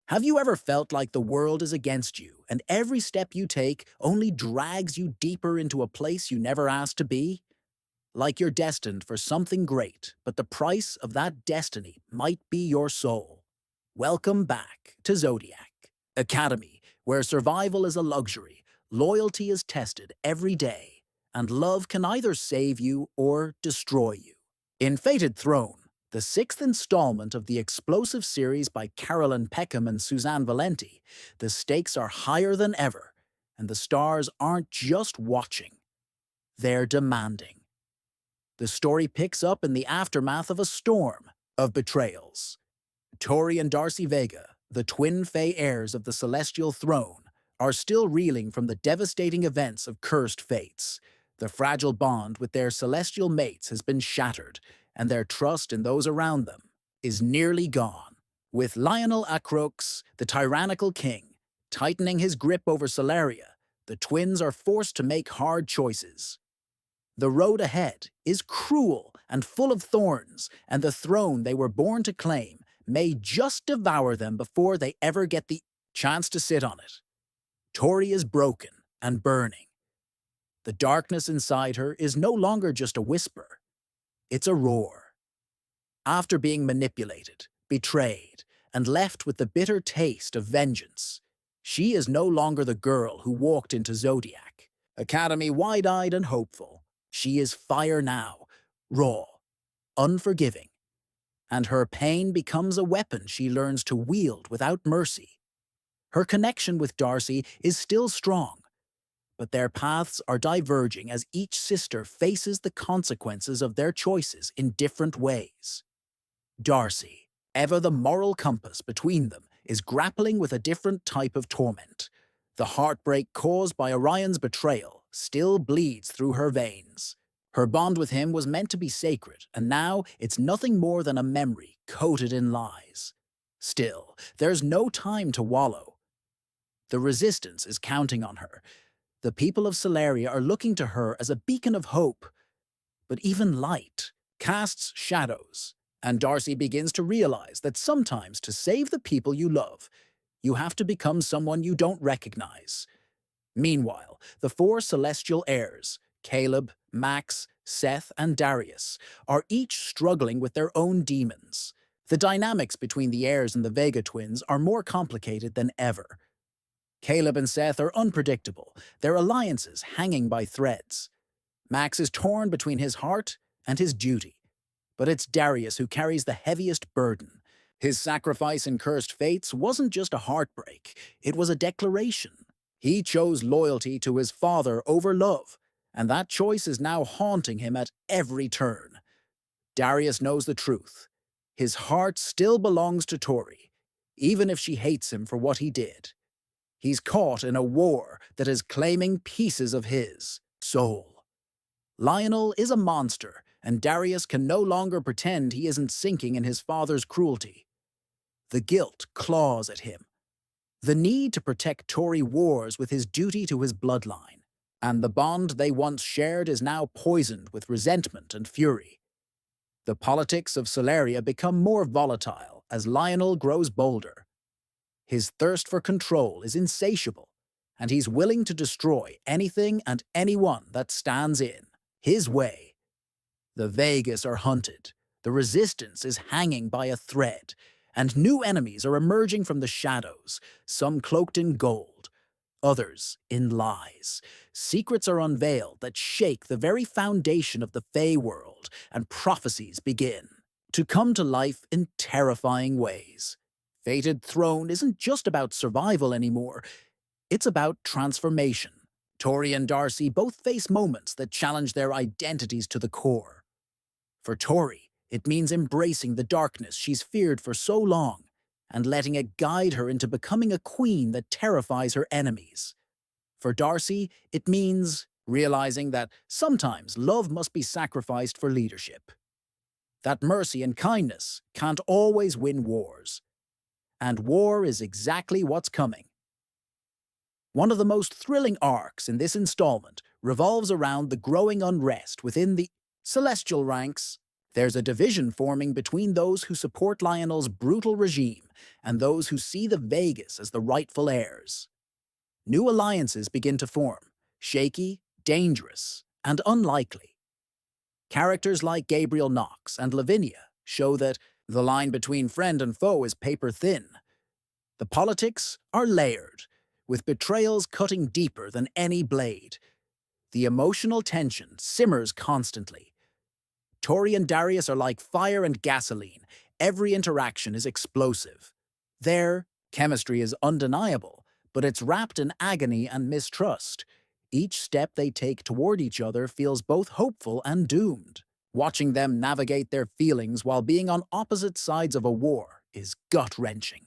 Have you ever felt like the world is against you, and every step you take only drags you deeper into a place you never asked to be? Like you're destined for something great, but the price of that destiny might be your soul. Welcome back to Zodiac Academy, where survival is a luxury, loyalty is tested every day, and love can either save you or destroy you. In Fated Throne, the sixth installment of the explosive series by Peckham and Susanne Valenti, the stakes are higher than ever, and the stars aren't just watching, they're demanding. The story picks up in the aftermath of a storm of betrayals. Tori and Darcy Vega, the twin Fae heirs of the Celestial Throne, are still reeling from the devastating events of Cursed Fates. The fragile bond with their celestial mates has been shattered, and their trust in those around them is nearly gone. With Lionel Acrox, the tyrannical king, tightening his grip over Solaria, the twins are forced to make hard choices. The road ahead is cruel and full of thorns, and the throne they were born to claim may just devour them before they ever get the chance to sit on it. Tori is broken and burning. The darkness inside her is no longer just a whisper. It's a roar. After being manipulated, betrayed, and left with the bitter taste of vengeance, she is no longer the girl who walked into Zodiac Academy wide-eyed and hopeful. She is fire now, raw, unforgiving, and her pain becomes a weapon she learns to wield without mercy. Her connection with Darcy is still strong, but their paths are diverging as each sister faces the consequences of their choices in different ways. Darcy, ever the moral compass between them, is grappling with a different type of torment. The heartbreak caused by Orion's betrayal still bleeds through her veins. Her bond with him was meant to be sacred, and now it's nothing more than a memory coated in lies. Still, there's no time to wallow. The Resistance is counting on her. The people of Solaria are looking to her as a beacon of hope. But even light casts shadows, and Darcy begins to realize that sometimes to save the people you love, you have to become someone you don't recognize. Meanwhile, the four celestial heirs, Caleb, Max, Seth, and Darius, are each struggling with their own demons. The dynamics between the heirs and the Vega twins are more complicated than ever. Caleb and Seth are unpredictable, their alliances hanging by threads. Max is torn between his heart and his duty, but it's Darius who carries the heaviest burden. His sacrifice in Cursed Fates wasn't just a heartbreak, it was a declaration. He chose loyalty to his father over love, and that choice is now haunting him at every turn. Darius knows the truth. His heart still belongs to Tori, even if she hates him for what he did. He's caught in a war that is claiming pieces of his soul. Lionel is a monster, and Darius can no longer pretend he isn't sinking in his father's cruelty. The guilt claws at him. The need to protect Tori wars with his duty to his bloodline, and the bond they once shared is now poisoned with resentment and fury. The politics of Solaria become more volatile as Lionel grows bolder. His thirst for control is insatiable, and he's willing to destroy anything and anyone that stands in his way. The Vegas are hunted, the Resistance is hanging by a thread, and new enemies are emerging from the shadows, some cloaked in gold, others in lies. Secrets are unveiled that shake the very foundation of the Fae world, and prophecies begin to come to life in terrifying ways. Fated Throne isn't just about survival anymore, it's about transformation. Tori and Darcy both face moments that challenge their identities to the core. For Tori, it means embracing the darkness she's feared for so long and letting it guide her into becoming a queen that terrifies her enemies. For Darcy, it means realizing that sometimes love must be sacrificed for leadership. That mercy and kindness can't always win wars. And war is exactly what's coming. One of the most thrilling arcs in this installment revolves around the growing unrest within the celestial ranks. There's a division forming between those who support Lionel's brutal regime and those who see the Vegas as the rightful heirs. New alliances begin to form, shaky, dangerous, and unlikely. Characters like Gabriel Knox and Lavinia show that the line between friend and foe is paper thin. The politics are layered, with betrayals cutting deeper than any blade. The emotional tension simmers constantly. Tori and Darius are like fire and gasoline. Every interaction is explosive. Their chemistry is undeniable, but it's wrapped in agony and mistrust. Each step they take toward each other feels both hopeful and doomed. Watching them navigate their feelings while being on opposite sides of a war is gut-wrenching.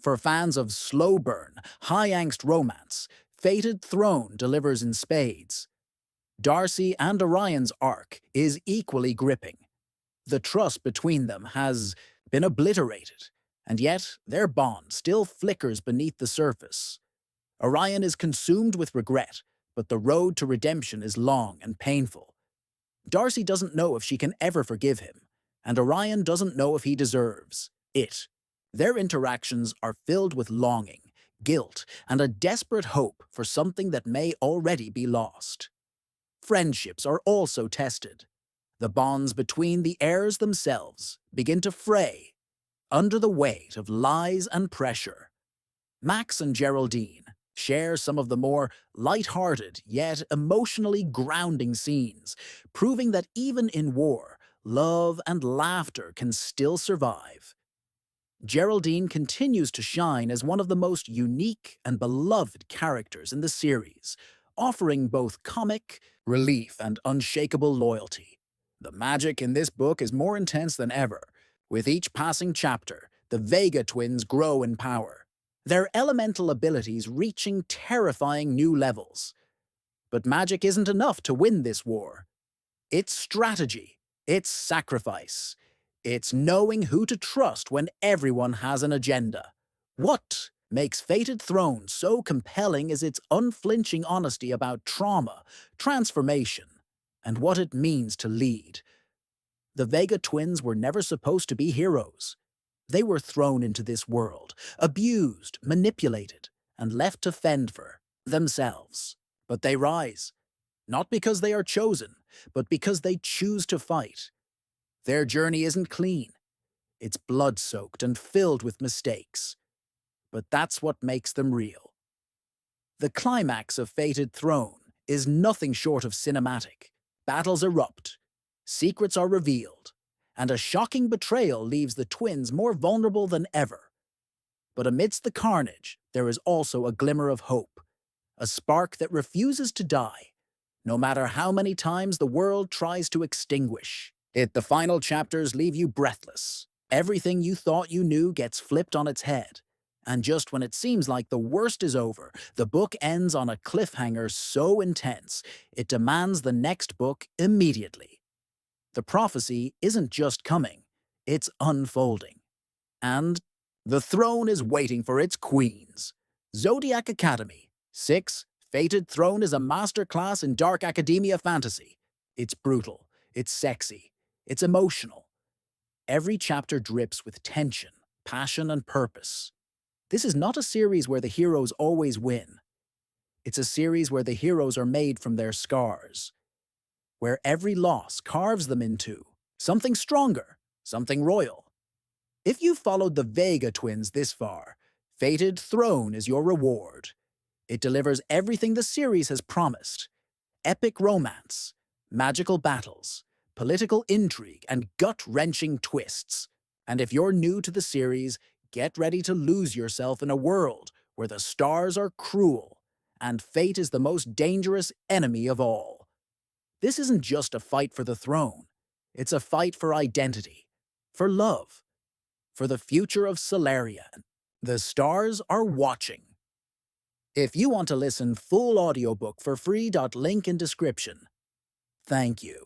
For fans of slow burn, high-angst romance, Fated Throne delivers in spades. Darcy and Orion's arc is equally gripping. The trust between them has been obliterated, and yet their bond still flickers beneath the surface. Orion is consumed with regret, but the road to redemption is long and painful. Darcy doesn't know if she can ever forgive him, and Orion doesn't know if he deserves it. Their interactions are filled with longing, guilt, and a desperate hope for something that may already be lost. Friendships are also tested. The bonds between the heirs themselves begin to fray under the weight of lies and pressure. Max and Geraldine share some of the more light-hearted yet emotionally grounding scenes, proving that even in war, love and laughter can still survive. Geraldine continues to shine as one of the most unique and beloved characters in the series, offering both comic relief and unshakable loyalty. The magic in this book is more intense than ever. With each passing chapter, the Vega twins grow in power, their elemental abilities reaching terrifying new levels. But magic isn't enough to win this war. It's strategy, it's sacrifice, it's knowing who to trust when everyone has an agenda. What makes Fated Throne so compelling is its unflinching honesty about trauma, transformation, and what it means to lead. The Vega twins were never supposed to be heroes. They were thrown into this world, abused, manipulated, and left to fend for themselves. But they rise, not because they are chosen, but because they choose to fight. Their journey isn't clean. It's blood-soaked and filled with mistakes. But that's what makes them real. The climax of Fated Throne is nothing short of cinematic. Battles erupt, secrets are revealed, and a shocking betrayal leaves the twins more vulnerable than ever. But amidst the carnage, there is also a glimmer of hope, a spark that refuses to die, no matter how many times the world tries to extinguish it. The final chapters leave you breathless. Everything you thought you knew gets flipped on its head. And just when it seems like the worst is over, the book ends on a cliffhanger so intense, it demands the next book immediately. The prophecy isn't just coming, it's unfolding. And the throne is waiting for its queens. Zodiac Academy. 6. Fated Throne is a masterclass in dark academia fantasy. It's brutal, it's sexy, it's emotional. Every chapter drips with tension, passion, and purpose. This is not a series where the heroes always win. It's a series where the heroes are made from their scars, where every loss carves them into something stronger, something royal. If you've followed the Vega twins this far, Fated Throne is your reward. It delivers everything the series has promised: epic romance, magical battles, political intrigue, and gut-wrenching twists. And if you're new to the series, get ready to lose yourself in a world where the stars are cruel and fate is the most dangerous enemy of all. This isn't just a fight for the throne. It's a fight for identity, for love, for the future of Solaria. The stars are watching. If you want to listen full audiobook for free, link in description. Thank you.